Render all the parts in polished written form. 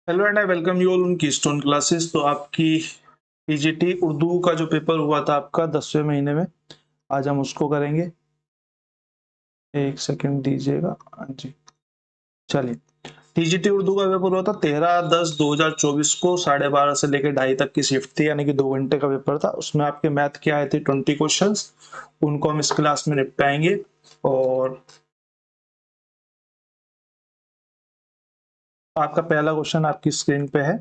Hello and I welcome you all उन keystone classes. तो आपकी पीजीटी उर्दू का जो पेपर हुआ था आपका 10वें महीने में, आज हम उसको करेंगे। एक सेकंड दीजिएगा। हाँ जी, चलिए। टीजीटी उर्दू का पेपर हुआ था 13/10/2024 को 12:30 से लेकर 2:30 तक की शिफ्ट थी, यानी कि 2 घंटे का पेपर था। उसमें आपके मैथ के आए थे 20 क्वेश्चंस, उनको हम इस क्लास में निपटाएंगे। और आपका पहला क्वेश्चन आपकी स्क्रीन पे है।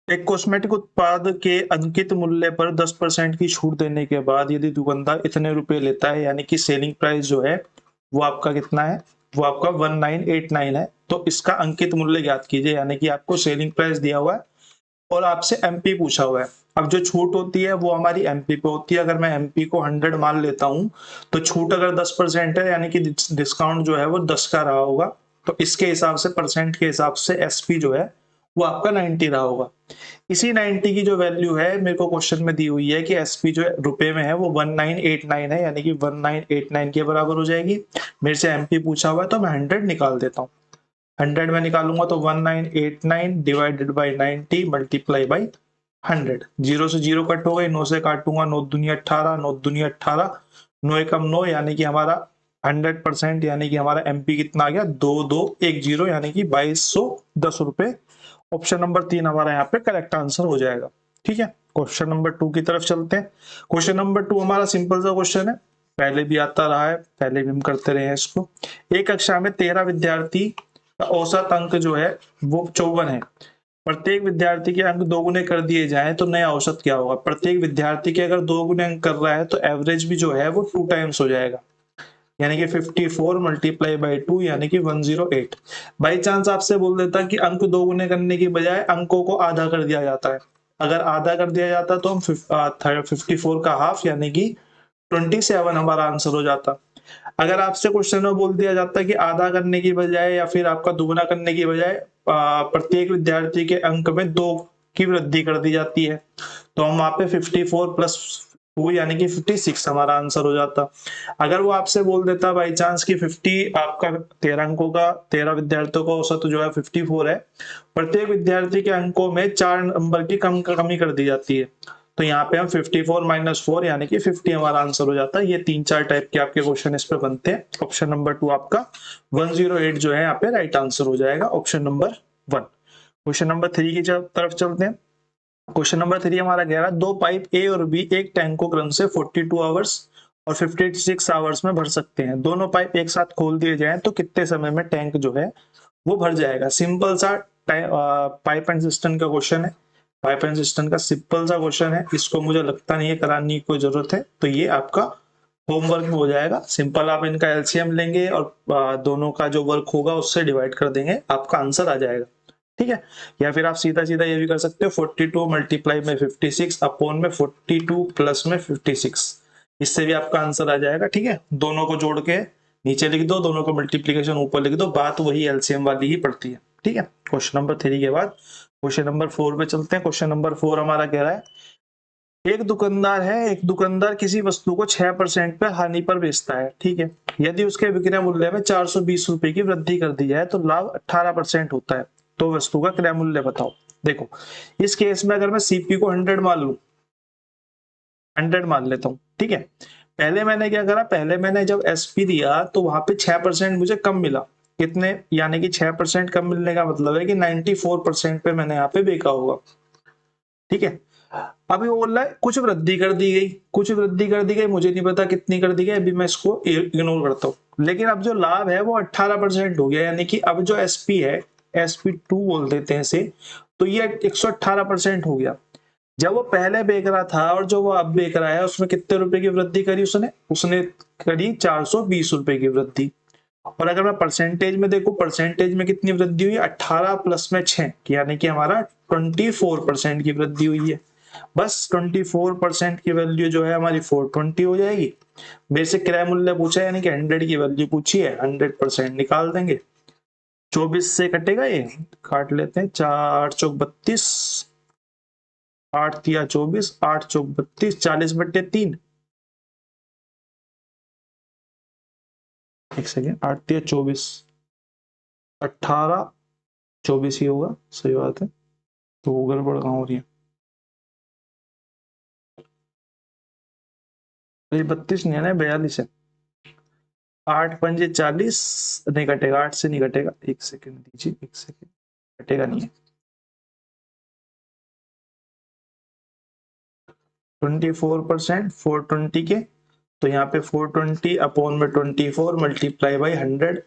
एक कॉस्मेटिक उत्पाद के अंकित मूल्य पर 10% की छूट देने के बाद यदि दुकानदार इतने रुपए लेता है, यानी कि सेलिंग प्राइस जो है वो आपका कितना है, वो आपका 1989 है। तो इसका अंकित मूल्य ज्ञात कीजिए, यानी कि आपको सेलिंग प्राइस दिया हुआ है और आपसे एमपी पूछा हुआ है। अब जो छूट होती है वो हमारी एमपी पे होती है। अगर मैं एमपी को 100 मान लेता हूं तो छूट अगर 10% है, यानी कि डिस्काउंट जो है वो 10 का रहा होगा। तो इसके हिसाब से, परसेंट के हिसाब से एसपी जो है वो आपका 90 रहा होगा। इसी 90 की जो वैल्यू है मेरे को क्वेश्चन में दी हुई है कि एसपी जो रुपए में है वो 1989 है, यानी कि 1989 के बराबर हो जाएगी। मेरे से एमपी पूछा हुआ है तो मैं 100 निकाल देता हूँ। 100 में निकालूंगा तो 1989 divided by 90 multiply by 100। Zero से जीरो कट हो गई, 9 से काटूंगा, 9 दूनी 18, 9 दूनी 18, 9 एकम 9, यानी कि हमारा 100%, यानी कि हमारा एमपी कितना आ गया 2210, यानी कि 2210 रुपए। ऑप्शन नंबर 3 हमारा यहाँ पे करेक्ट आंसर हो जाएगा। ठीक है, क्वेश्चन नंबर 2 की तरफ चलते हैं। क्वेश्चन नंबर 2 हमारा सिंपल सा क्वेश्चन है, पहले भी आता रहा है, पहले भी हम करते रहे हैं इसको। एक कक्षा में 13 विद्यार्थी का औसत अंक जो है वो 54 है। प्रत्येक विद्यार्थी के अंक दोगुने कर दिए जाए तो नया औसत क्या होगा। प्रत्येक विद्यार्थी के अगर दोगुने अंक कर रहा है तो एवरेज भी जो है वो 2 टाइम्स हो जाएगा, यानी कि 54 मल्टीप्लाई बाई 2, यानी कि 108। बाई चांस आपसे बोल देता कि अंक दोगुने करने की बजाय अंकों को आधा कर दिया जाता है। अगर आधा कर दिया जाता तो हम 54 का हाफ, यानी कि 27 हमारा आंसर हो जाता। अगर आपसे क्वेश्चन में बोल दिया जाता है कि आधा करने की बजाय या फिर आपका दुगना करने की बजाय प्रत्येक विद्यार्थी के अंक में 2 की वृद्धि कर दी जाती है, तो हम वहां पे 54 प्लस 2 यानी कि 56 हमारा आंसर हो जाता। अगर वो आपसे बोल देता बाई चांस की 50, आपका 13 अंकों का, 13 विद्यार्थियों का औसत जो है 54 है, प्रत्येक विद्यार्थी के अंकों में 4 नंबर की कमी कर दी जाती है, तो यहाँ पे हम 54 माइनस 4 यानी कि 50 हमारा आंसर हो जाता है। ये 3-4 टाइप के आपके क्वेश्चन इस पे बनते हैं। ऑप्शन नंबर 2 आपका 108 जो है यहाँ पे राइट आंसर हो जाएगा, ऑप्शन नंबर 1। क्वेश्चन नंबर 3 की तरफ चलते हैं। क्वेश्चन नंबर 3 हमारा कह रहा है दो पाइप ए और बी एक टैंक को क्रम से 42 आवर्स और 56 आवर्स में भर सकते हैं। दोनों पाइप एक साथ खोल दिए जाएं तो कितने समय में टैंक जो है वो भर जाएगा। सिंपल सा पाइप एंड सिस्टम का क्वेश्चन है। पाइप एंड सिस्टम का सिंपल सा क्वेश्चन है, इसको मुझे लगता नहीं है कराने की कोई जरूरत है, तो ये आपका होमवर्क में हो जाएगा। सिंपल आप इनका एलसीएम लेंगे और दोनों का जो वर्क होगा उससे डिवाइड कर देंगे, आपका आंसर आ जाएगा। ठीक है, या फिर आप सीधा सीधा ये भी कर सकते हो 42 मल्टीप्लाई में 56 अपॉन में 42 प्लस में 56, इससे भी आपका आंसर आ जाएगा। ठीक है, दोनों को जोड़ के नीचे लिख दो, दोनों को मल्टीप्लीकेशन ऊपर लिख दो, बात वही एलसीएम वाली ही पड़ती है। ठीक है, क्वेश्चन नंबर 3 के बाद क्वेश्चन नंबर 4 पे चलते हैं। क्वेश्चन नंबर 4 हमारा कह रहा है एक दुकानदार किसी वस्तु को 6% पे हानि पर बेचता है। ठीक है, यदि उसके विक्रय मूल्य में 420 रुपए की वृद्धि कर दी जाए तो लाभ 18% होता है, तो वस्तु का क्रय मूल्य बताओ। देखो, इस केस में अगर मैं सीपी को 100 मान लू, 100 मान लेता हूँ। ठीक है, पहले मैंने क्या करा, पहले मैंने जब एसपी दिया तो वहां पे 6% मुझे कम मिला। कितने, यानी कि 6% कम मिलने का मतलब है कि 94% पे मैंने यहाँ पे बेचा होगा। ठीक है, अभी वो बोल रहा है कुछ वृद्धि कर दी गई, कुछ वृद्धि कर दी गई, मुझे नहीं पता कितनी कर दी गई, अभी मैं इसको इग्नोर करता हूँ। लेकिन अब जो लाभ है वो 18% हो गया, यानी कि अब जो एसपी है, SP2 बोल देते हैं इसे, तो ये 118% हो गया। जब वो पहले बेच रहा था और जो वो अब बेच रहा है उसमें कितने रुपए की वृद्धि करी उसने उसने करी 420 रुपए की वृद्धि। और अगर मैं परसेंटेज में देखूं, परसेंटेज में कितनी वृद्धि हुई, 18 प्लस में 6, यानी कि हमारा 24% की वृद्धि हुई है। बस 24% की वैल्यू जो है हमारी 420 हो जाएगी। मेरे से क्रय मूल्य पूछा है, यानी कि 100 की वैल्यू पूछी है, 100% निकाल देंगे। 24 से कटेगा, ये काट लेते हैं, 4 चौक 32, 8 तिया 24, 8 चौक 32, 40/3। एक सेकेंड, 8 तिया 24, 18 24 ही होगा, सही बात है। तो वो गड़बड़ कहाँ हो रही है? ये 32 नहीं है ना, 42 है। 8 पंजे 40, नहीं कटेगा, 8 से नहीं कटेगा। एक सेकंड दीजिए, एक सेकंड, कटेगा नहीं है। 24% 420 के, तो यहाँ पे 420 अपॉन में 24 मल्टीप्लाई बाई 100,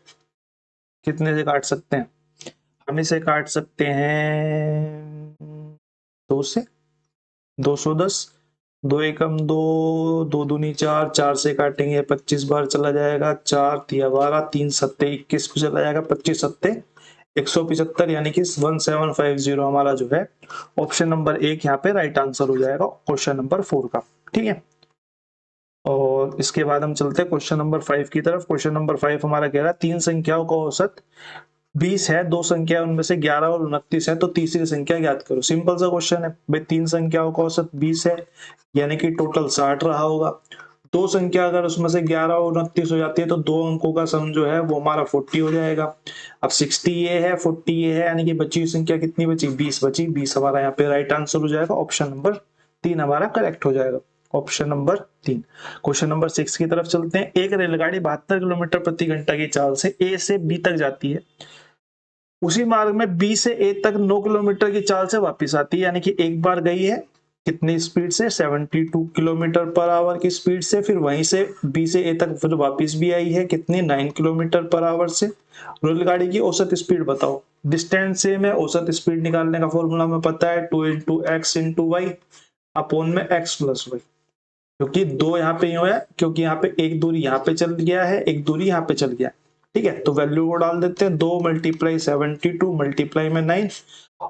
कितने से काट सकते हैं? हम इसे काट सकते हैं 2 से, 210, 2 एकम 2, 2 दूनी 4, 4 से काटेंगे 25 बार चला जाएगा, 4 तिया 12, 3 सत्ते 21 पे चला जाएगा, 25 सत्ते 175, यानी कि 1750 हमारा जो है ऑप्शन नंबर 1 यहाँ पे राइट आंसर हो जाएगा क्वेश्चन नंबर 4 का। ठीक है, और इसके बाद हम चलते हैं क्वेश्चन नंबर 5 की तरफ। क्वेश्चन नंबर 5 हमारा कह रहा है तीन संख्याओं का औसत 20 है, दो संख्या उनमें से 11 और 29 है, तो तीसरी संख्या ज्ञात करो। सिंपल सा क्वेश्चन है भाई, तीन संख्याओं का औसत 20 है, यानी कि टोटल 60 रहा होगा। दो संख्या अगर उसमें से 11 और 29 हो जाती है तो दो अंकों का सम जो है वो हमारा 40 हो जाएगा। अब 60 ये है, 40 ये है, यानी कि बची हुई संख्या कितनी बची? 20 बची। 20 हमारा यहाँ पे राइट आंसर हो जाएगा, ऑप्शन नंबर 3 हमारा करेक्ट हो जाएगा, ऑप्शन नंबर 3। क्वेश्चन नंबर 6 की तरफ चलते हैं। एक रेलगाड़ी 72 किलोमीटर प्रति घंटा की चाल से ए से बी तक जाती है, उसी मार्ग में बी से ए तक 9 किलोमीटर की चाल से वापस आती है, यानी कि एक बार गई है कितनी स्पीड से? 72 किलोमीटर पर आवर की स्पीड से, फिर वहीं से बी से ए तक फिर वापस भी आई है कितनी? 9 किलोमीटर पर आवर से। रेलगाड़ी की औसत स्पीड बताओ। डिस्टेंस सेम है, औसत स्पीड निकालने का फॉर्मूला हमें पता है, 2 into x into y upon में एक्स प्लस वाई, क्योंकि दो यहाँ पे यूं है, क्योंकि यहाँ पे एक दूरी यहाँ पे चल गया है, एक दूरी यहाँ पे चल गया। ठीक है, तो वैल्यू को डाल देते हैं, 2 मल्टीप्लाई 72 मल्टीप्लाई में 9,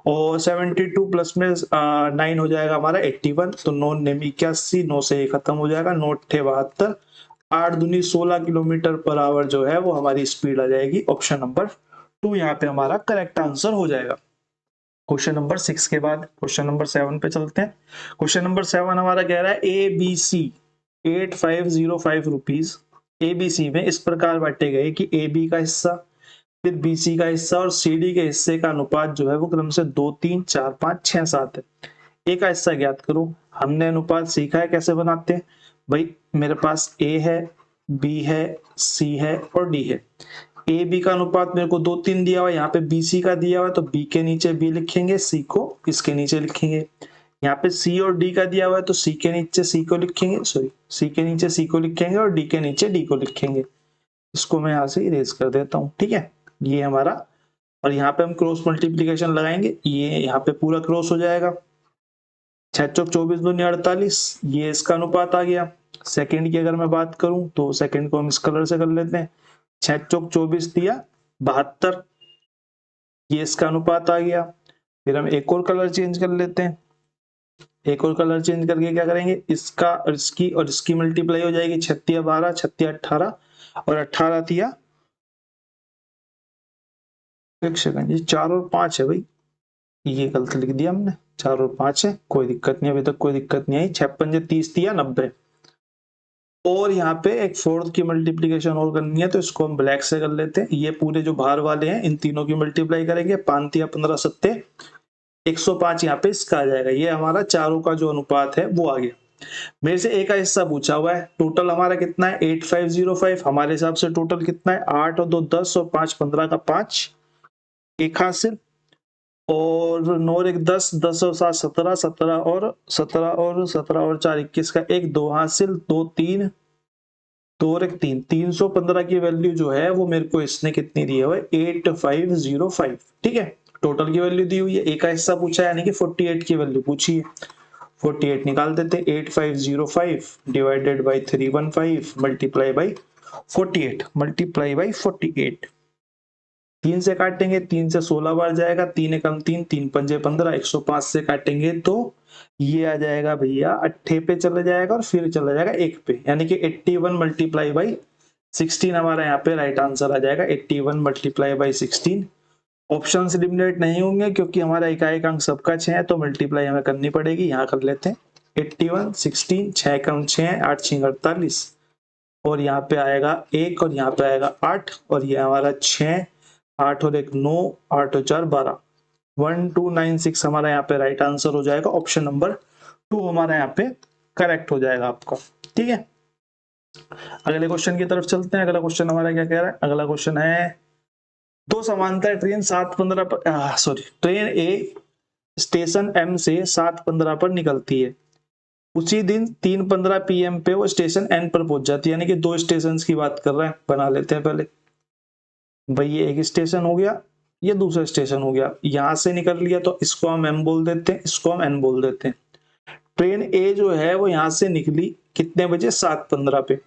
और 72 प्लस में 9 हो जाएगा हमारा 81, तो 9 नेम 81, 9 से ये खत्म हो जाएगा, 9 थे 72, 8 दूनी 16 किलोमीटर पर आवर जो है वो हमारी स्पीड आ जाएगी। ऑप्शन नंबर 2 यहाँ पे हमारा करेक्ट आंसर हो जाएगा। क्वेश्चन नंबर 6 के बाद क्वेश्चन नंबर 7 पे चलते हैं। क्वेश्चन नंबर 7 हमारा कह रहा है A B C 8505 rupees A B C में इस प्रकार बांटे गए कि ए बी का हिस्सा, फिर बी सी का हिस्सा और सी डी के हिस्से का अनुपात जो है वो क्रम से 2 3 4 5 6 7 है। ए का हिस्सा ज्ञात करो। हमने अनुपात सीखा है कैसे बनाते हैं भाई, मेरे पास ए है, बी है, सी है और डी है। ए बी का अनुपात मेरे को 2 3 दिया हुआ है, यहाँ पे बी सी का दिया हुआ है, तो बी के नीचे बी लिखेंगे, सी को इसके नीचे लिखेंगे। यहाँ पे सी और डी का दिया हुआ है तो सी के नीचे सी को लिखेंगे, सॉरी सी के नीचे सी को लिखेंगे और डी के नीचे डी को लिखेंगे। इसको मैं यहाँ से इरेज कर देता हूँ। ठीक है, ये हमारा, और यहाँ पे हम क्रॉस मल्टीप्लीकेशन लगाएंगे, ये यहाँ पे पूरा क्रॉस हो जाएगा। 6 चौक 24 दूनी 48, ये इसका अनुपात आ गया। सेकंड की अगर मैं बात करूं तो सेकंड को हम इस कलर से कर लेते हैं, 6 चौक 24 दिया 72, ये इसका अनुपात आ गया। फिर हम एक और कलर चेंज कर लेते हैं, एक और कलर चेंज करके क्या करेंगे, इसका और इसकी मल्टीप्लाई हो जाएगी, 6 तिया 12, 6 तिया 18 और 18 तिया, एक सेकंड, ये 4 और 5 है भाई, ये गलत लिख दिया हमने, 4 और 5 है, कोई दिक्कत नहीं, अभी तक कोई दिक्कत नहीं आई। 6 पंजे 30 तिया 90, और यहाँ पे एक फोर्थ की मल्टीप्लीकेशन और करनी है तो इसको हम ब्लैक से कर लेते हैं। ये पूरे जो बाहर वाले हैं इन तीनों की मल्टीप्लाई करेंगे, 5 तिया 15 सत्ते 105, यहाँ पे इसका आ जाएगा। ये हमारा चारों का जो अनुपात है वो आ गया। मेरे से ए का हिस्सा पूछा हुआ है, टोटल हमारा कितना है 8505, हमारे हिसाब से टोटल कितना है 8 और 2 10 और 5 15 का 5, एक हासिल, और 9 और 1 10, 10 और 7 17, 17 और 4 21 का 1, 2 हासिल, 2 3, 2 और 1 3, 315 की वैल्यू जो है वो मेरे को इसने कितनी दी है 8505। ठीक है, टोटल की वैल्यू दी हुई है, ए का हिस्सा पूछा है यानी कि 48 की वैल्यू पूछी है। 48 निकाल देते हैं, 8505 divided by 315 multiply by 48 multiply by 48, 3 से काटेंगे, 3 से 16 बार जाएगा, 3 एकम 3, 3 पंजे 15, 105 से काटेंगे तो ये आ जाएगा भैया 8 पे चला जाएगा और फिर चला जाएगा 1 पे, यानी कि 81 मल्टीप्लाई बाई 16 हमारा यहाँ पे राइट आंसर आ जाएगा, 81 मल्टीप्लाई बाई 16। ऑप्शन एलिमिनेट नहीं होंगे क्योंकि हमारा इकाई अंक सबका 6 है, तो मल्टीप्लाई हमें करनी पड़ेगी, यहाँ कर लेते हैं 81 16, 6 एकम 6, 8 6 48, और यहाँ पे आएगा 1 और यहाँ पे आएगा 8, और ये हमारा 6 8 और 1 9, 8 और 4 12, 1296 हमारा यहाँ पे राइट आंसर हो जाएगा। ऑप्शन नंबर 2 हमारा यहाँ पे करेक्ट हो जाएगा आपका। ठीक है, अगले क्वेश्चन की तरफ चलते हैं। अगला क्वेश्चन हमारा क्या कह रहा है? अगला क्वेश्चन है, दो समांतर ट्रेन 7:15 पर ट्रेन ए स्टेशन एम से 7:15 पर निकलती है। उसी दिन 3:15 PM पे वो स्टेशन एन पर पहुंच जाती है, यानी कि दो स्टेशन की बात कर रहे हैं। बना लेते हैं पहले भाई, ये एक स्टेशन हो गया, ये दूसरा स्टेशन हो गया। यहां से निकल लिया तो इसको हम एम बोल देते हैं, इसको हम एन बोल देते हैं। ट्रेन ए जो है वो यहां से निकली कितने बजे? 7:15 पे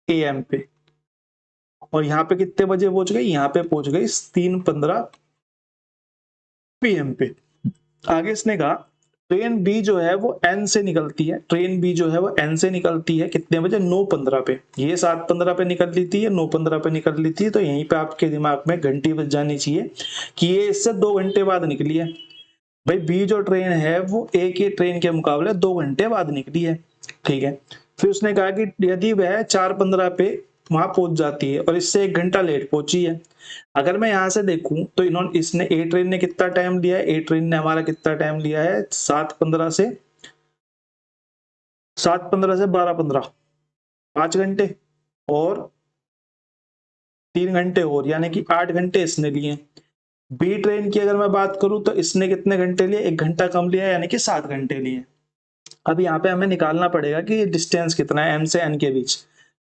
AM पे, और यहाँ पे कितने बजे पहुंच गई? यहाँ पे पहुंच गई 3:15 PM पे। आगे इसने कहा ट्रेन बी जो है वो एन से निकलती है। ट्रेन बी जो है वो एन से निकलती है कितने बजे? 9:15 पे। ये 7:15 पे निकल ली थी, ये 9:15 पे निकल ली थी, तो यहीं पे आपके दिमाग में घंटी बज जानी चाहिए कि ये इससे 2 घंटे बाद निकली है। भाई बी जो ट्रेन है वो ए की ट्रेन के मुकाबले 2 घंटे बाद निकली है। ठीक है, फिर उसने कहा कि यदि वह 4:15 पे वहां पहुंच जाती है और इससे 1 घंटा लेट पहुंची है। अगर मैं यहां से देखूं तो इसने ए ट्रेन ने कितना टाइम लिया है? ए ट्रेन ने हमारा कितना टाइम लिया है? 7:15 से 12:15, 5 घंटे और 3 घंटे और, यानी कि 8 घंटे इसने लिए। बी ट्रेन की अगर मैं बात करूं तो इसने कितने घंटे लिए? 1 घंटा कम लिया, यानी कि 7 घंटे लिए। अब यहाँ पे हमें निकालना पड़ेगा कि डिस्टेंस कितना है एम से एन के बीच,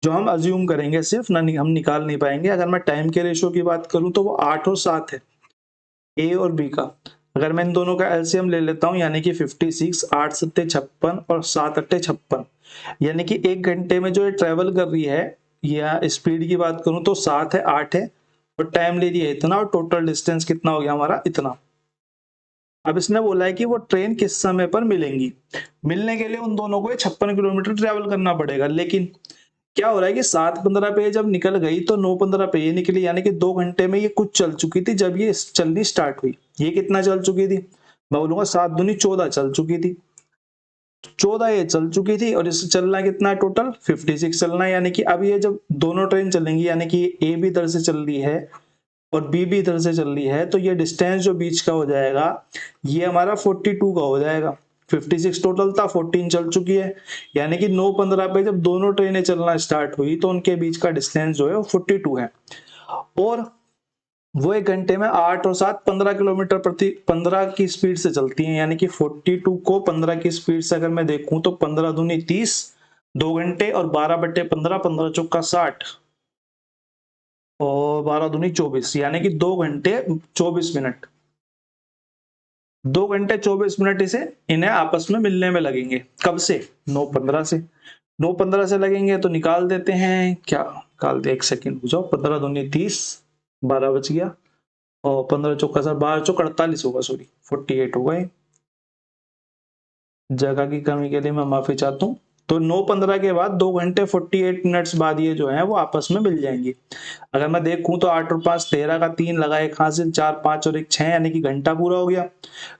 जो हम अज्यूम करेंगे सिर्फ ना, हम निकाल नहीं पाएंगे। अगर मैं टाइम के रेशियो की बात करूं तो वो 8 और 7 है, ए और बी का। अगर मैं इन दोनों का एलसीएम ले लेता हूं, यानी कि 56, 8 सत्ते 56 और 7 अट्टे 56, यानी कि 1 घंटे में जो ये ट्रेवल कर रही है, या स्पीड की बात करूं तो 7 है, 8 है, और टाइम ले रही है इतना, और टोटल डिस्टेंस कितना हो गया हमारा? इतना। अब इसने बोला है कि वो ट्रेन किस समय पर मिलेंगी। मिलने के लिए उन दोनों को 56 किलोमीटर ट्रेवल करना पड़ेगा, लेकिन क्या हो रहा है कि 7:15 पे जब निकल गई तो 9:15 पे ये निकली, यानी कि 2 घंटे में ये कुछ चल चुकी थी। जब ये चलनी स्टार्ट हुई, ये कितना चल चुकी थी? मैं बोलूंगा 7 दूनी 14 चल चुकी थी। 14 ये चल चुकी थी, और इससे चलना कितना टोटल? 56 चलना है। यानी कि अब ये जब दोनों ट्रेन चलेंगी, यानी कि ए भी इधर से चल रही है और बी भी इधर से चल रही है, तो ये डिस्टेंस जो बीच का हो जाएगा ये हमारा 42 का हो जाएगा। 56 टोटल था, 14 चल चुकी है, यानी कि 9:15 पे जब दोनों ट्रेनें चलना स्टार्ट हुई तो उनके बीच का डिस्टेंस जो है वो 42 है। और वो 1 घंटे में 8 और 7 15 किलोमीटर प्रति 15 की स्पीड से चलती हैं, यानी कि 42 को 15 की स्पीड से अगर मैं देखूं तो 15 दूनी 30, 2 घंटे, और 12/15, 15 चौका 60, और 12 दूनी 24, यानी कि 2 घंटे 24 मिनट। 2 घंटे 24 मिनट इसे इन्हें आपस में मिलने में लगेंगे। कब से? 9:15 से। 9:15 से लगेंगे तो निकाल देते हैं। क्या निकाल दे? 1 सेकंड रुक जाओ। 15 दूनी 30, 12 बच गया, और 15 चौका 60, 12 चौक 48 होगा, सॉरी 48 हो गए। जगह की कमी के लिए मैं माफी चाहता हूँ। तो 9:15 के बाद 2 घंटे 48 मिनट्स बाद ये जो है वो आपस में मिल जाएंगी। अगर मैं देखूं तो 8 और 5 13 का 3 लगा, एक हासिल, 4 5 और 1 6, यानी कि घंटा पूरा हो गया।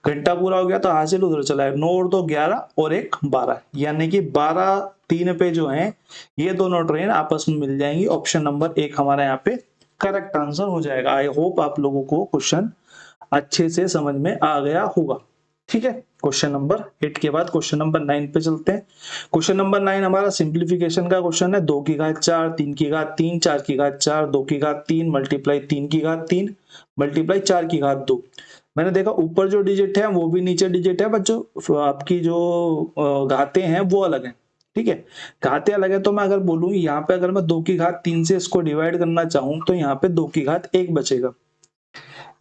घंटा पूरा हो गया तो हासिल उधर चला है, 9 और 2 11 और 1 12, यानी कि 12 3 पे जो है ये दोनों ट्रेन आपस में मिल जाएंगी। ऑप्शन नंबर 1 हमारा यहाँ पे करेक्ट आंसर हो जाएगा। आई होप आप लोगों को क्वेश्चन अच्छे से समझ में आ गया होगा। ठीक है, क्वेश्चन नंबर 8 के बाद क्वेश्चन नंबर 9 पे चलते हैं। क्वेश्चन नंबर 9 हमारा सिंप्लीफिकेशन का क्वेश्चन है। 2 की घात 4, 3 की घात 3, 4 की घात 4, 2 की घात 3, मल्टीप्लाई 3 की घात 3, मल्टीप्लाई 4 की घात 2। मैंने देखा ऊपर जो डिजिट है वो भी नीचे डिजिट है, बट जो आपकी जो घातें हैं वो अलग है। ठीक है, घातें अलग है, तो मैं अगर बोलूं यहाँ पे अगर मैं 2 की घात 3 से इसको डिवाइड करना चाहूं तो यहाँ पे 2 की घात 1 बचेगा।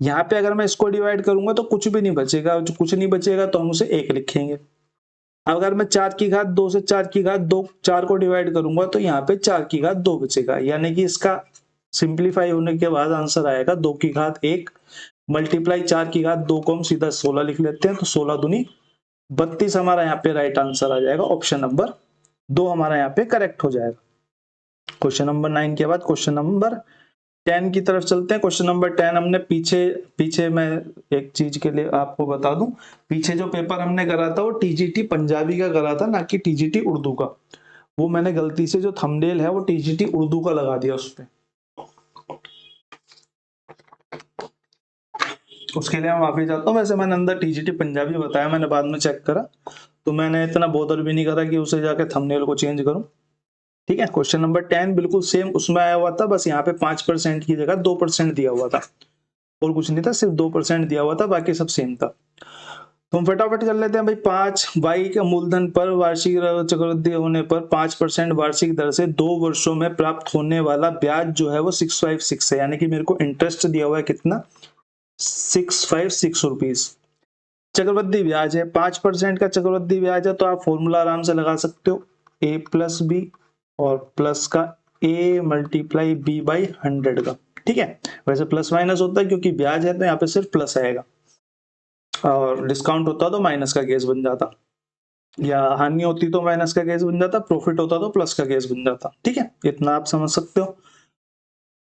यहाँ पे अगर मैं इसको डिवाइड करूंगा तो कुछ भी नहीं बचेगा, जो कुछ नहीं बचेगा तो हम उसे 1 लिखेंगे। अगर मैं 4 की घात 2 से 4 की घात 2 4 को डिवाइड करूंगा तो यहाँ पे 4 की घात 2 बचेगा, यानी कि इसका सिंप्लीफाई होने के बाद आंसर आएगा 2 की घात 1 मल्टीप्लाई 4 की घात 2 को हम सीधा 16 लिख लेते हैं, तो 16 दूनी 32 हमारा यहाँ पे राइट आंसर आ जाएगा। ऑप्शन नंबर 2 हमारा यहाँ पे करेक्ट हो जाएगा। क्वेश्चन नंबर 9 के बाद क्वेश्चन नंबर 10 की तरफ चलते हैं। क्वेश्चन नंबर 10 हमने पीछे मैं एक चीज के लिए आपको बता दूं, पीछे जो पेपर हमने करा था वो टीजीटी पंजाबी का करा था, ना कि टीजीटी उर्दू का। वो मैंने गलती से जो थंबनेल है वो टीजीटी उर्दू का लगा दिया उस पे। उसके लिए मैं माफी चाहता हूँ। वैसे मैंने अंदर टीजीटी पंजाबी बताया, मैंने बाद में चेक करा, तो मैंने इतना बॉदर भी नहीं करा कि उसे जाके थंबनेल को चेंज करूं। ठीक है, क्वेश्चन नंबर 10 बिल्कुल सेम उसमें आया हुआ था, बस यहाँ पे 5% की जगह 2% दिया हुआ था, और कुछ नहीं था, सिर्फ 2% दिया हुआ था, बाकी सब सेम था। तो हम फटाफट कर लेते हैं भाई। 5 के मूलधन पर वार्षिक चक्रवृद्धि होने पर 5% वार्षिक दर से 2 वर्षों में प्राप्त होने वाला ब्याज जो है वो 656 है, यानी कि मेरे को इंटरेस्ट दिया हुआ है कितना, 656 रुपीज चक्रवृद्धि ब्याज है। 5% का चक्रवृद्धि ब्याज है, तो आप फॉर्मूला आराम से लगा सकते हो, ए प्लस बी और प्लस का ए मल्टीप्लाई बी बाई 100 का। ठीक है, वैसे प्लस माइनस होता है क्योंकि ब्याज है तो यहाँ पे सिर्फ प्लस आएगा, और डिस्काउंट होता तो माइनस का केस बन जाता, या हानि होती तो माइनस का केस बन जाता, प्रॉफिट होता तो प्लस का केस बन जाता। ठीक है, इतना आप समझ सकते हो।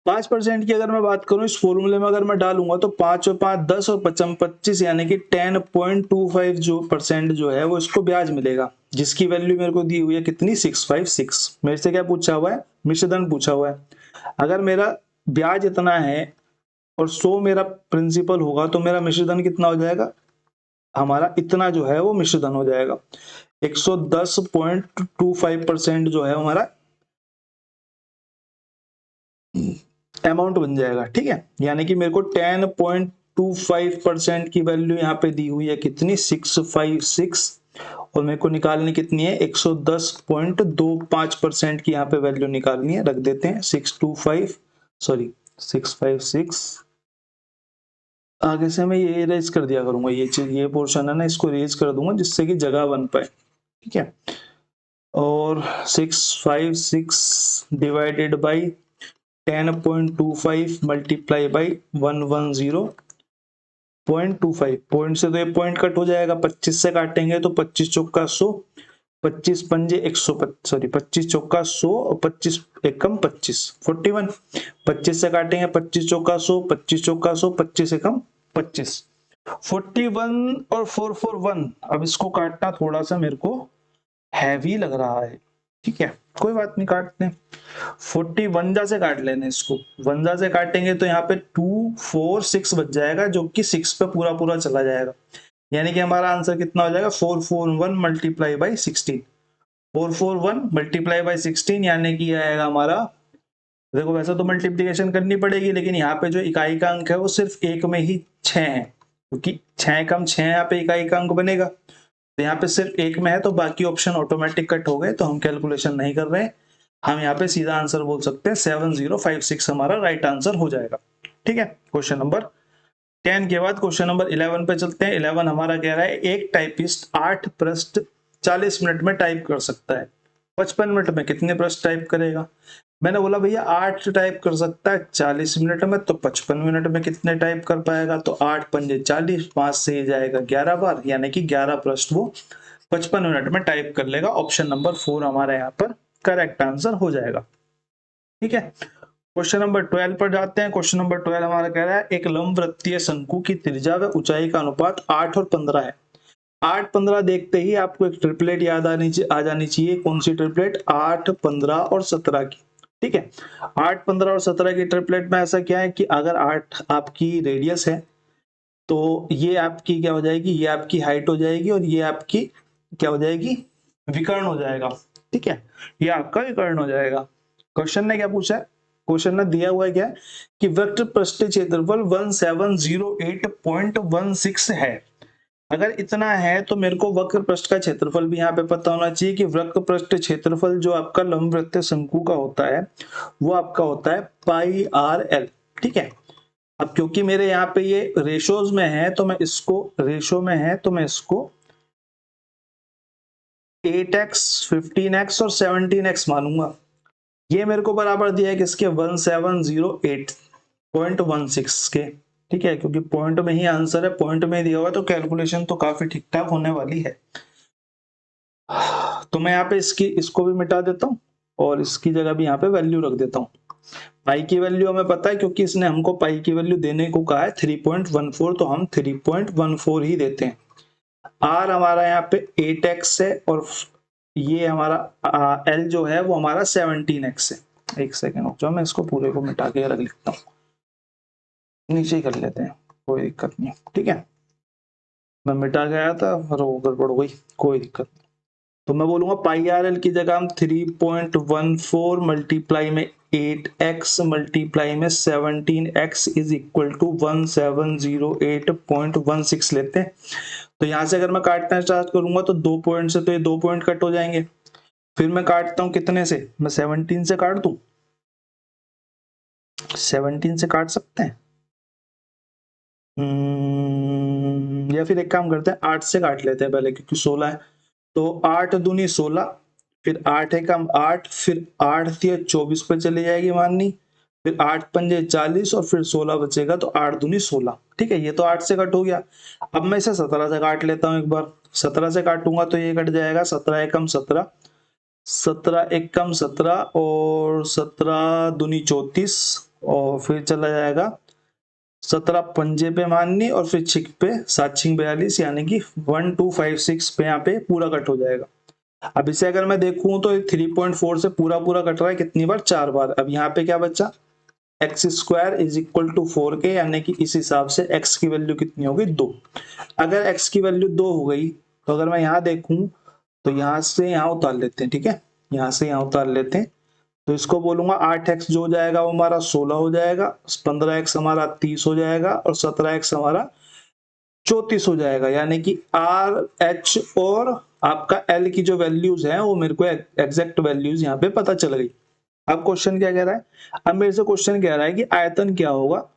5% की अगर मैं बात करूं इस फॉर्मूले में, अगर मैं डालूंगा तो 5 और 5 10 और 55 25, यानी कि 10.25 जो परसेंट जो है वो इसको ब्याज मिलेगा, जिसकी वैल्यू मेरे को दी हुई है कितनी, 656। मेरे से क्या पूछा हुआ है, मिश्रधन पूछा हुआ है। अगर मेरा ब्याज इतना है और 100 मेरा प्रिंसिपल होगा, तो मेरा मिश्रधन कितना हो जाएगा, हमारा इतना जो है वो मिश्रधन हो जाएगा। 110.25% जो है हमारा अमाउंट बन जाएगा। ठीक है, यानी कि मेरे को 10.25% की वैल्यू यहाँ पे दी हुई है कितनी, 656, और मेरे को निकालनी कितनी है, 110.25% की यहाँ पे वैल्यू निकालनी है। रख देते हैं 656, आगे से मैं ये इरेज कर दिया करूंगा, ये चीज, ये पोर्शन है ना, इसको इरेज कर दूंगा जिससे कि जगह बन पाए। ठीक है, और 656 divided by 10.25 multiply by 110.25, point से तो ये पॉइंट कट हो जाएगा, 25 से काटेंगे तो 25 चौका 100, 25 पंजे 100, सॉरी 25 चौका 100 और 25 एकम 25, 41। 25 से काटेंगे 25 चौका 100, 25 चौका 100, 25 एकम 25, 41 और 441। अब इसको काटना थोड़ा सा मेरे को हैवी लग रहा है। ठीक है, कोई बात नहीं, काटते हैं। 41 से काट लेने इसको, 1 से काटेंगे तो यहाँ पे 2 4 6 बच जाएगा, जो कि 6 पे पूरा पूरा चला जाएगा, यानी कि हमारा आंसर कितना हो जाएगा, 441 मल्टीप्लाई बाई 16। 441 मल्टीप्लाई बाई 16 यानी कि आएगा हमारा, देखो वैसे तो मल्टीप्लीकेशन करनी पड़ेगी, लेकिन यहाँ पे जो इकाई का अंक है वो सिर्फ एक में ही 6 है, क्योंकि 6 कम 6 यहाँ पे इकाई का अंक बनेगा, तो यहाँ पे सिर्फ एक में है, तो बाकी ऑप्शन ऑटोमेटिक कट हो गए, तो हम कैलकुलेशन नहीं कर रहे हैं। हम यहाँ पे सीधा आंसर बोल सकते हैं 7056 हमारा राइट आंसर हो जाएगा। ठीक है, क्वेश्चन नंबर 10 के बाद क्वेश्चन नंबर 11 पे चलते हैं। 11 हमारा कह रहा है एक टाइपिस्ट 8 पृष्ठ 40 मिनट में टाइप कर सकता है, 55 मिनट में कितने पृष्ठ टाइप करेगा। मैंने बोला भैया 8 टाइप कर सकता है 40 मिनट में, तो 55 मिनट में कितने टाइप कर पाएगा, तो 8 पंजे 40, 5 से जाएगा 11 बार, यानी कि 11 पृष्ठ वो 55 मिनट में टाइप कर लेगा। ऑप्शन नंबर 4 हमारा यहाँ पर करेक्ट आंसर हो जाएगा। ठीक है, क्वेश्चन नंबर 12 पर जाते हैं। क्वेश्चन नंबर 12 हमारा कह रहा है एक लंबवृत्तीय शंकु की त्रिज्या व ऊंचाई का अनुपात 8 और 15 है। 8 15 देखते ही आपको एक ट्रिपलेट याद आ जानी चाहिए। कौन सी ट्रिपलेट, 8 15 और 17 की। ठीक है, 8 15 और 17 की ट्रिपलेट में ऐसा क्या है कि अगर 8 आपकी रेडियस है, तो ये आपकी क्या हो जाएगी, ये आपकी हाइट हो जाएगी, और ये आपकी क्या हो जाएगी, विकर्ण हो जाएगा। ठीक है, ये आपका विकर्ण हो जाएगा। क्वेश्चन ने क्या पूछा है, क्वेश्चन ने दिया हुआ है क्या कि वक्र पृष्ठ क्षेत्रफल 1708.16 है। अगर इतना है तो मेरे को वक्र पृष्ठ का क्षेत्रफल भी यहाँ पे पता होना चाहिए कि वक्र पृष्ठ क्षेत्रफल जो आपका लंबवृत्तीय शंकु का होता है वो आपका होता है पाई आर एल। ठीक है, अब क्योंकि मेरे यहाँ पे ये रेशोज में है, तो मैं इसको रेशो में है तो मैं इसको 8x 15x और 17x मानूंगा। ये मेरे को बराबर दिया है किसके, 1708.16 के। ठीक है, क्योंकि पॉइंट में ही आंसर है, पॉइंट में दिया हुआ, तो कैलकुलेशन तो काफी ठीक ठाक होने वाली है। तो मैं यहाँ पे इसको भी मिटा देता हूँ और इसकी जगह भी यहाँ पे वैल्यू रख देता हूँ। पाई की वैल्यू हमें पता है क्योंकि इसने हमको पाई की वैल्यू देने को कहा है 3.14, तो हम 3.14 ही देते हैं। आर हमारा यहाँ पे 8x है, और ये हमारा एल जो है वो हमारा 17x है। एक सेकेंड रुक जाओ, मैं इसको पूरे को मिटा के रख लिखता हूँ, नीचे ही कर लेते हैं। कोई दिक्कत नहीं, ठीक है। मैं मिटा गया था और वो गड़बड़ हो गई, कोई दिक्कत नहीं। तो मैं बोलूंगा पाई आर एल की जगह हम 3.14 मल्टीप्लाई में 8x मल्टीप्लाई में 17x इज इक्वल टू 1708.16 लेते हैं। तो यहां से अगर मैं काटना स्टार्ट करूंगा तो 2 पॉइंट से तो ये 2 पॉइंट कट हो जाएंगे। फिर मैं काटता हूं कितने से, मैं 17 से काट दूं, 17 से काट सकते हैं। या फिर एक काम करते हैं 8 से काट लेते हैं पहले, क्योंकि 16 है। तो 8 दूनी 16, फिर 8 है कम 8, फिर 8 थी 24 पे चली जाएगी माननी, फिर 8 पंजे 40 और फिर 16 बचेगा, तो 8 दूनी 16, ठीक है। ये तो 8 से कट हो गया। अब मैं इसे 17 से काट लेता हूँ एक बार। 17 से काटूंगा तो ये कट जाएगा, 17 एकम 17, 17 एकम 17 और 17 दूनी 34, और फिर चला जाएगा 17 पंजे पे माननी और फिर छिक पे 7 छिक 42, यानी कि 1256 पे यहाँ पे पूरा कट हो जाएगा। अब इसे अगर मैं देखूं तो 3.4 से पूरा पूरा कट रहा है कितनी बार, 4 बार। अब यहाँ पे क्या बचा, x square is equal to 4k, यानी कि इस हिसाब से x की वैल्यू कितनी होगी, 2। अगर x की वैल्यू 2 हो गई तो अगर मैं यहाँ देखूं तो यहाँ से यहाँ उतार लेते हैं, ठीक है, यहाँ से यहाँ उतार लेते हैं। तो इसको बोलूंगा 8x जो हो जाएगा वो हमारा 16 हो जाएगा, 15x हमारा 30 हो जाएगा और 17x हमारा 34 हो जाएगा। यानी कि आर एच और आपका एल की जो वैल्यूज हैं वो मेरे को एग्जैक्ट वैल्यूज यहाँ पे पता चल गई। अब क्वेश्चन क्या कह रहा है, अब मेरे से क्वेश्चन कह रहा है कि आयतन क्या होगा,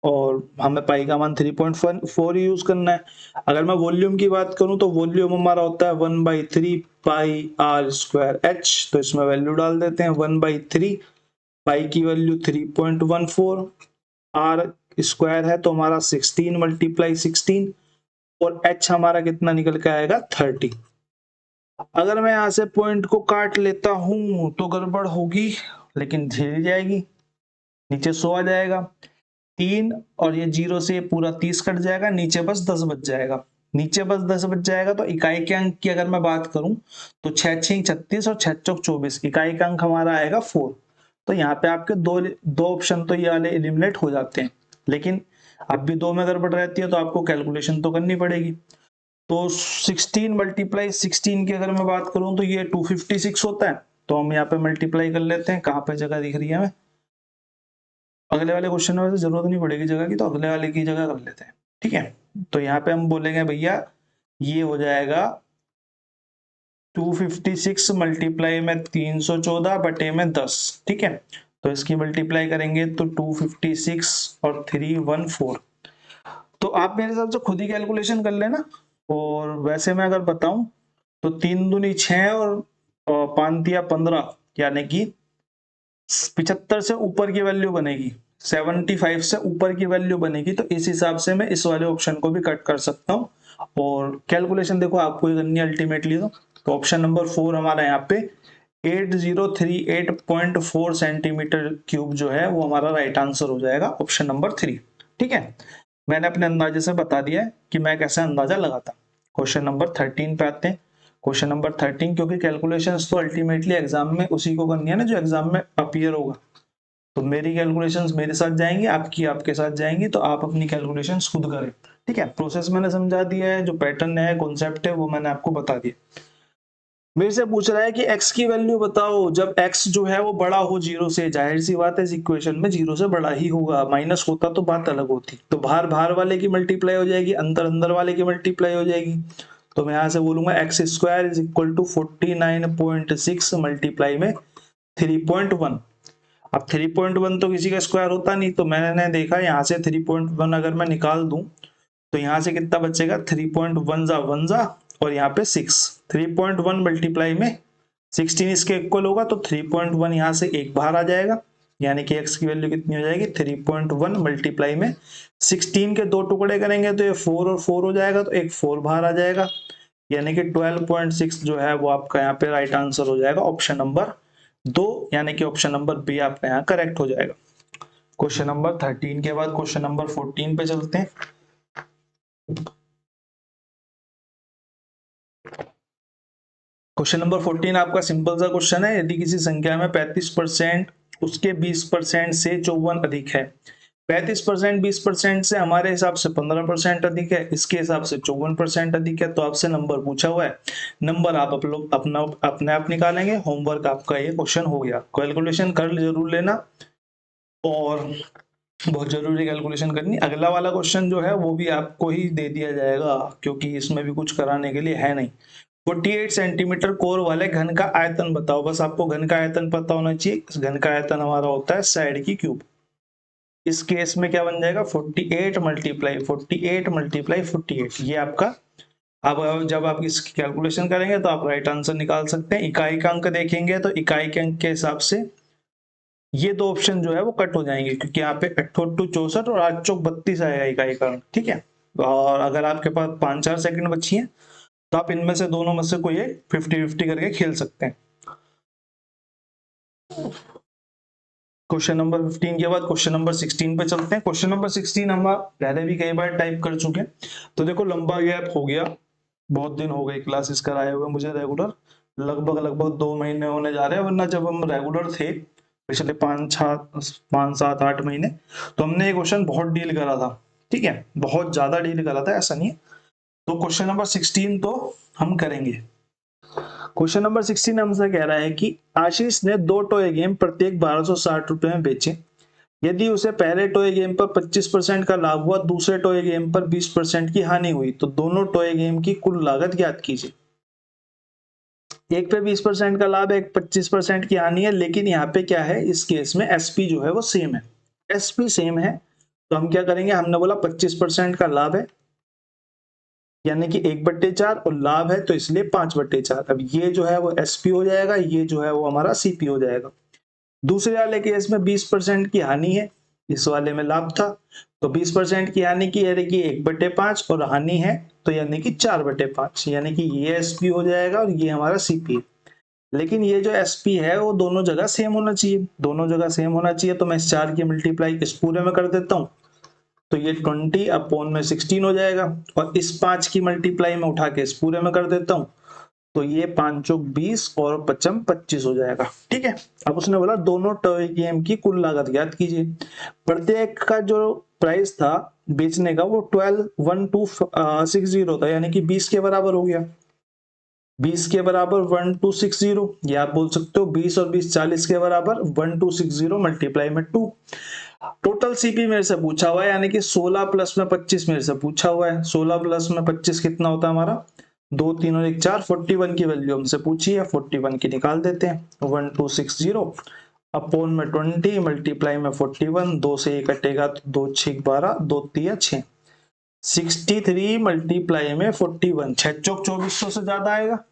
और हमें पाई का मान 3.4 यूज करना है। अगर मैं वॉल्यूम की बात करूं तो वॉल्यूम हमारा होता है 1/3 पाई आर स्क्वायर एच, तो इसमें वैल्यू डाल देते हैं 1/3, पाई की वैल्यू 3.14, आर स्क्वायर है तो हमारा 16 मल्टीप्लाई 16, और h हमारा कितना निकल के आएगा 30। अगर मैं यहां से पॉइंट को काट लेता हूं तो गड़बड़ होगी, लेकिन धीरे जाएगी, नीचे 100 आ जाएगा, 3 और ये 0 से पूरा 30 कट जाएगा, नीचे बस 10 बच जाएगा। नीचे बस 10 बच जाएगा तो इकाई के अंक की अगर मैं बात करूं तो 6 6 36 और 6 चौक 24, इकाई का अंक हमारा आएगा 4। तो यहाँ पे आपके दो ऑप्शन तो ये वाले एलिमिनेट हो जाते हैं, लेकिन अब भी 2 में गड़बड़ रहती है तो आपको कैलकुलेशन तो करनी पड़ेगी। तो 16 मल्टीप्लाई 16 की अगर मैं बात करूं तो ये 256 होता है, तो हम यहाँ पे मल्टीप्लाई कर लेते हैं। कहाँ पे जगह दिख रही है हमें, अगले वाले क्वेश्चन में वैसे जरूरत नहीं पड़ेगी जगह की, तो अगले वाले की जगह कर लेते हैं, ठीक है। तो यहाँ पे हम बोलेंगे भैया ये हो जाएगा 256 मल्टीप्लाई में 314 बटे में 10, ठीक है। तो इसकी मल्टीप्लाई करेंगे तो 256 और 314। तो आप मेरे हिसाब से खुद ही कैलकुलेशन कर लेना। और वैसे मैं अगर बताऊं तो 3 दूनी 6 और 5 दिया 15, यानी कि 75 से ऊपर की वैल्यू बनेगी, 75 से ऊपर की वैल्यू बनेगी। तो इस हिसाब से मैं इस वाले ऑप्शन को भी कट कर सकता हूँ। और कैलकुलेशन देखो आपको ही करनी है अल्टीमेटली। तो ऑप्शन नंबर 4 हमारा यहाँ पे 8038.4 सेंटीमीटर क्यूब जो है वो हमारा राइट आंसर हो जाएगा, ऑप्शन नंबर 3, ठीक है। मैंने अपने अंदाजे से बता दिया है कि मैं कैसे अंदाजा लगाता। क्वेश्चन नंबर 13 पे आते हैं। क्वेश्चन नंबर 13, क्योंकि कैलकुलेशंस तो अल्टीमेटली एग्जाम में उसी को करनी है ना जो एग्जाम में अपीयर होगा, तो मेरी कैलकुलेशंस मेरे साथ जाएंगी, आपकी आपके साथ जाएंगी, तो आप अपनी कैलकुलेशंस खुद करें, ठीक है। प्रोसेस मैंने समझा दिया है, जो पैटर्न है कॉन्सेप्ट है वो मैंने आपको बता दिया। मेरे से पूछ रहा है कि x की वैल्यू बताओ जब x जो है वो बड़ा हो 0 से, जाहिर सी बात है इस इक्वेशन में 0 से बड़ा ही होगा, माइनस होता तो बात अलग होती। तो बाहर बाहर वाले की मल्टीप्लाई हो जाएगी, अंदर अंदर वाले की मल्टीप्लाई हो जाएगी। तो मैं यहां से बोलूंगा x square is equal to 49.6 multiply में 3.1। अब 3.1 तो किसी का स्क्वायर होता नहीं, तो मैंने देखा यहाँ से 3.1 अगर मैं निकाल दूं तो यहाँ से कितना बचेगा, 3.1 जा 1 जा और यहाँ पे 6, 3.1 मल्टीप्लाई में 16 इसके इक्वल होगा, तो 3.1 यहाँ से एक बाहर आ जाएगा, यानी कि x की वैल्यू कितनी हो जाएगी 3.1 मल्टीप्लाई में 16 के 2 टुकड़े करेंगे तो ये 4 और 4 हो जाएगा, तो एक 4 बाहर आ जाएगा, यानी कि 12.6 जो है वो आपका यहाँ पे राइट आंसर हो जाएगा, ऑप्शन नंबर 2, यानी कि ऑप्शन नंबर बी आपका यहाँ करेक्ट हो जाएगा। क्वेश्चन नंबर 13 के बाद क्वेश्चन नंबर 14 पे चलते हैं। क्वेश्चन नंबर 14 आपका सिंपल सा क्वेश्चन है। यदि किसी संख्या में 35% उसके 20% से 54 अधिक है, 35% 20% से हमारे हिसाब से 15% अधिक है, इसके हिसाब से 54% अधिक है। तो आपसे नंबर पूछा हुआ है, नंबर आप लोग अपना अपने आप निकालेंगे। होमवर्क आपका ये क्वेश्चन हो गया, कैलकुलेशन कर जरूर लेना और बहुत जरूरी कैलकुलेशन करनी। अगला वाला क्वेश्चन जो है वो भी आपको ही दे दिया जाएगा, क्योंकि इसमें भी कुछ कराने के लिए है नहीं। 48 सेंटीमीटर कोर वाले घन का आयतन बताओ। बस आपको घन का आयतन पता होना चाहिए। इस घन का आयतन हमारा होता है साइड की क्यूब। इस केस में क्या बन जाएगा, 48 मल्टीप्लाई 48 मल्टीप्लाई 48, ये आपका। अब जब आप इसकी कैलकुलेशन करेंगे तो आप राइट आंसर निकाल सकते हैं। इकाई का अंक देखेंगे तो इकाई के अंक के हिसाब से ये दो ऑप्शन जो है वो कट हो जाएंगे, क्योंकि यहाँ पे 8 64 और 8 चौक 32 आएगा इकाई का अंक, ठीक है। और अगर आपके पास 5-4 सेकंड बची है तो आप इनमें से दोनों में से कोई एक 50-50 करके खेल सकते हैं। क्वेश्चन नंबर 15 के बाद क्वेश्चन नंबर 16 पे चलते हैं। क्वेश्चन नंबर 16 हम पहले भी कई बार टाइप कर चुके हैं। तो देखो लंबा गैप हो गया, बहुत दिन हो गए क्लासेस कराए हुए मुझे रेगुलर, लगभग 2 महीने होने जा रहे हैं। वरना जब हम रेगुलर थे पिछले 5-7-8 महीने, तो हमने ये क्वेश्चन बहुत डील करा था, ठीक है, बहुत ज्यादा डील करा था, ऐसा नहीं है। तो क्वेश्चन नंबर 16 तो हम करेंगे। क्वेश्चन नंबर 16 हमसे कह रहा है कि आशीष ने 2 टॉय गेम प्रत्येक 1260 रुपए में बेचे। यदि उसे पहले टॉय गेम पर 25% का लाभ हुआ, दूसरे टॉय गेम पर 20% की हानि हुई, तो दोनों टॉय गेम की कुल लागत ज्ञात कीजिए। एक पे 20% का लाभ है, एक 25% की हानि है, लेकिन यहाँ पे क्या है, इस केस में एसपी जो है वो सेम है। एसपी सेम है तो हम क्या करेंगे, हमने बोला 25% का लाभ है यानी कि 1/4 और लाभ है तो इसलिए 5/4। अब ये जो है वो एसपी हो जाएगा, ये जो है वो हमारा सीपी हो जाएगा। दूसरे वाले केस में 20% की हानि है, इस वाले में लाभ था, तो 20% की हानि की यानी कि 1/5 और हानि है तो यानी कि 4/5, यानी कि ये एसपी हो जाएगा और ये हमारा सीपी। लेकिन ये जो एसपी है वो दोनों जगह सेम होना चाहिए, दोनों जगह सेम होना चाहिए। तो मैं इस 4 की मल्टीप्लाई इस पूरे में कर देता हूँ, तो ये 20/16 हो जाएगा। और इस 5 की मल्टीप्लाई में उठा के इस पूरे में कर देता हूँ, तो ये 5 चौक 20 और 5 25 हो जाएगा, ठीक है। अब उसने बोला दोनों टॉय गेम की कुल लागत ज्ञात कीजिए। प्रत्येक का जो प्राइस था बेचने का वो 1260 था, यानी कि 20 के बराबर हो गया। 20 के बराबर 1260, या आप बोल सकते हो 20 और 20 40 के बराबर 1260 मल्टीप्लाई में 2। टोटल सीपी मेरे से पूछा हुआ है, यानी कि 16 प्लस में 25 मेरे से पूछा हुआ है। 16 प्लस में 25 कितना होता है हमारा, 2 3 और 1 4, 41 की वैल्यू हमसे पूछी है, 41 की निकाल देते हैं। 1260 अपॉन में 20 मल्टीप्लाई में 41, 2 से 1 कटेगा तो 2 6 12, 2 3 6, 63 मल्टीप्लाई में 41, 6 चौक 2400 से ज्यादा आएगा,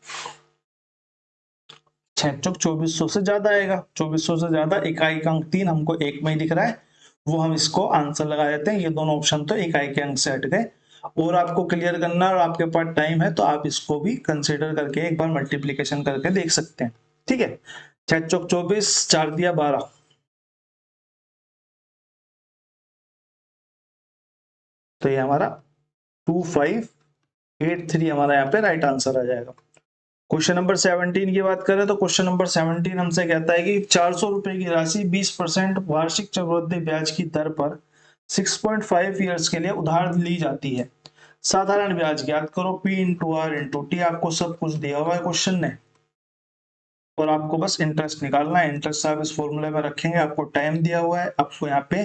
6 चौक 2400 से ज्यादा आएगा, 2400 से ज्यादा। इकाई का अंक 3 हमको एक में ही दिख रहा है, वो हम इसको आंसर लगा देते हैं। ये दोनों ऑप्शन तो इकाई के अंक से हट गए। और आपको क्लियर करना और आपके पास टाइम है तो आप इसको भी कंसीडर करके एक बार मल्टीप्लीकेशन करके देख सकते हैं, ठीक है। 6 चौक 24, 4 दिया 12, तो ये हमारा 2583 हमारा यहाँ पे राइट आंसर आ जाएगा। क्वेश्चन नंबर 17 की बात करें तो क्वेश्चन नंबर 17 हमसे कहता है कि 400 रुपए की राशि 20% वार्षिक चक्रवृद्धि ब्याज की दर पर 6.5 ईयर्स के लिए उधार ली जाती है। साधारण ब्याज ज्ञात करो, P into R into T. आपको सब कुछ दिया हुआ है क्वेश्चन ने और आपको बस इंटरेस्ट निकालना है। इंटरेस्ट आप इस फॉर्मूले में रखेंगे, आपको टाइम दिया हुआ है, आपको यहाँ पे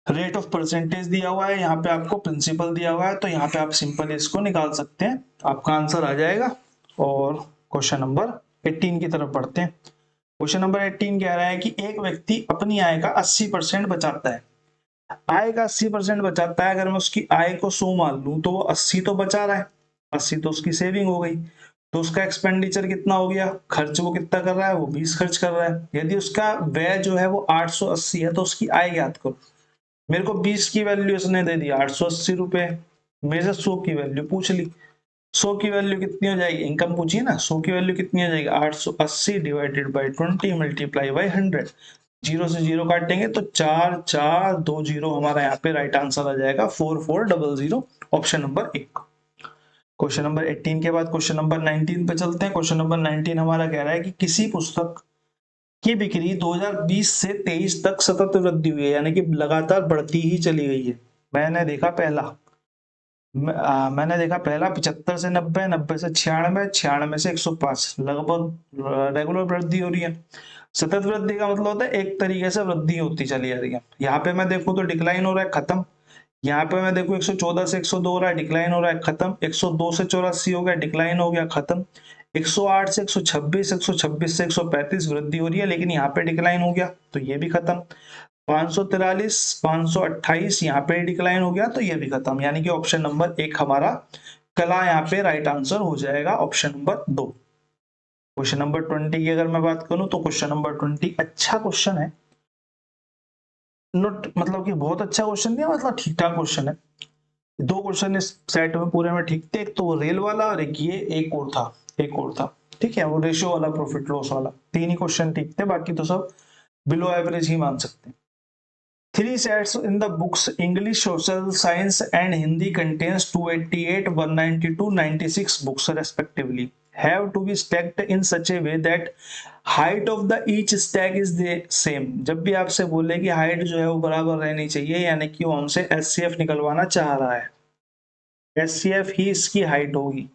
रेट ऑफ परसेंटेज दिया हुआ है, यहाँ पे आपको प्रिंसिपल दिया हुआ है, तो यहाँ पे आप सिंपल इसको निकाल सकते हैं, आपका आंसर आ जाएगा। और क्वेश्चन नंबर 18 की तरफ बढ़ते हैं। क्वेश्चन नंबर 18 कह रहा है कि एक व्यक्ति अपनी आय का 80% बचाता है। आय का 80% बचाता है, अगर मैं उसकी आय को 100 मान लूं तो वो 80 तो बचा रहा है, 80 तो उसकी सेविंग हो गई। तो उसका एक्सपेंडिचर कितना हो गया, खर्च वो कितना कर रहा है, वो 20 खर्च कर रहा है। यदि उसका व्यय जो है वो 880 है तो उसकी आय ज्ञात करो। मेरे को 20 की वैल्यू इसने दे दी 880 रुपए, मेरे से 100 की वैल्यू पूछ ली। 100 की वैल्यू कितनी हो जाएगी, इनकम पूछिए ना, 100 की वैल्यू कितनी हो जाएगी, 880 divided by 20 multiply by 100। Zero से जीरो काटेंगे तो 4420 हमारा यहाँ पे राइट आंसर आ जाएगा, 4400, ऑप्शन नंबर 1। क्वेश्चन नंबर 18 के बाद क्वेश्चन नंबर 19 पे चलते हैं। क्वेश्चन नंबर 19 हमारा कह रहा है कि किसी पुस्तक की बिक्री 2020 से 23 तक सतत वृद्धि हुई है, यानी कि लगातार बढ़ती ही चली गई है। मैंने देखा पहला 75 से 90, 90 से 96, 96 से 105, लगभग रेगुलर वृद्धि हो रही है। सतत वृद्धि का मतलब होता है एक तरीके से वृद्धि होती चली जा रही है। यहाँ पे मैं देखूं तो डिक्लाइन हो रहा है, खत्म। यहाँ पे मैं देखूं 114 से 102 हो रहा है, डिक्लाइन हो रहा है, खत्म। 102 से 84 हो गया, डिक्लाइन हो गया, खत्म। 108 से 126, 126 से 135 वृद्धि हो रही है, लेकिन यहाँ पे डिक्लाइन हो गया, तो ये भी खत्म। 543, 528 यहाँ पे डिक्लाइन हो गया, तो ये भी खत्म। यानी कि ऑप्शन नंबर 1 हमारा कला यहाँ पे राइट आंसर हो जाएगा, ऑप्शन नंबर 2। क्वेश्चन नंबर 20 की अगर मैं बात करूं तो क्वेश्चन नंबर 20 अच्छा क्वेश्चन है, नोट मतलब कि बहुत अच्छा क्वेश्चन नहीं है, मतलब ठीक ठाक क्वेश्चन है। दो क्वेश्चन इस सेट में पूरे में ठीक थे, एक तो वो रेल वाला और एक ये एक और था। ठीक है, वो रेशियो वाला, प्रॉफिट लॉस वाला, तीन ही क्वेश्चन ठीक थे, बाकी तो सब बिलो एवरेज ही मान सकते हैं। Three sets in the books English, Social Science and Hindi contains 288, 192, 96 books respectively. Have to be stacked in such a way that height of the each stack is the same. जब भी आपसे बोले कि height जो है वो बराबर रहनी चाहिए, यानी कि वो हमसे SCF निकलवाना चाह रहा है। SCF ही इसकी हाइट होगी,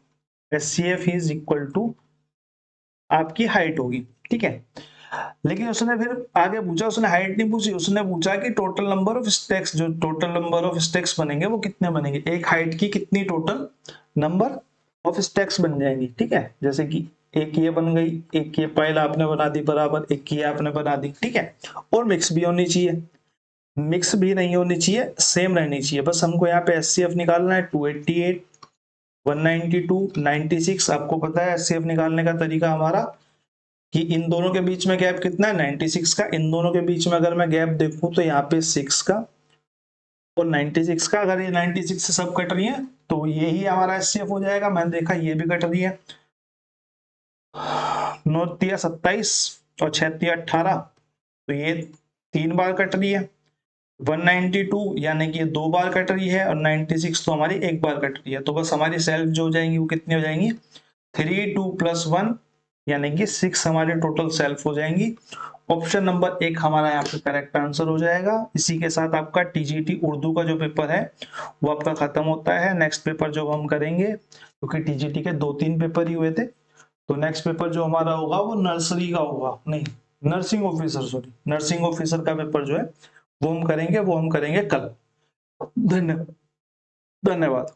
SCF इज इक्वल टू आपकी हाइट होगी। ठीक है, लेकिन उसने फिर आगे पूछा, उसने हाइट नहीं पूछी, उसने पूछा कि टोटल नंबर ऑफ स्टेक्स, जो टोटल नंबर ऑफ स्टेक्स बनेंगे वो कितने बनेंगे, एक हाइट की कितनी टोटल नंबर ऑफ स्टेक्स बन जाएंगी। ठीक है, जैसे कि एक ये बन गई, एक ये पाइल आपने बना दी बराबर, एक ये आपने बना दी। ठीक है, और मिक्स भी होनी चाहिए, मिक्स भी नहीं होनी चाहिए, सेम रहनी चाहिए। बस हमको यहाँ पे SCF निकालना है, 288, 192, 96। आपको पता है SCF निकालने का तरीका हमारा कि इन दोनों के बीच में गैप कितना है, 96 का। इन दोनों के बीच में अगर मैं गैप देखूं तो यहाँ पे 6 का और 96 का। अगर ये 96 से सब कट रही है तो यही हमारा SCF हो जाएगा। मैंने देखा ये भी कट रही है, 9 तिया 27 और 6 तिया 18, तो ये 3 बार कट रही है। 192 यानी कि ये 2 बार कट रही है, और 96 तो हमारी 1 बार कट रही है। तो बस हमारी सेल्फ जो हो जाएंगी वो कितनी हो जाएंगी, 3, 2 + 1 यानी कि 6 हमारे टोटल सेल्फ हो जाएंगी। ऑप्शन नंबर 1 हमारा यहाँ पे करेक्ट आंसर हो जाएगा। इसी के साथ आपका TGT उर्दू का जो पेपर है वो आपका खत्म होता है। नेक्स्ट पेपर जो हम करेंगे, क्योंकि TGT के 2-3 पेपर ही हुए थे, तो नेक्स्ट पेपर जो हमारा होगा वो नर्सरी का होगा, नहीं nursing officer, sorry nursing officer का पेपर जो है वो हम करेंगे कल। धन्यवाद।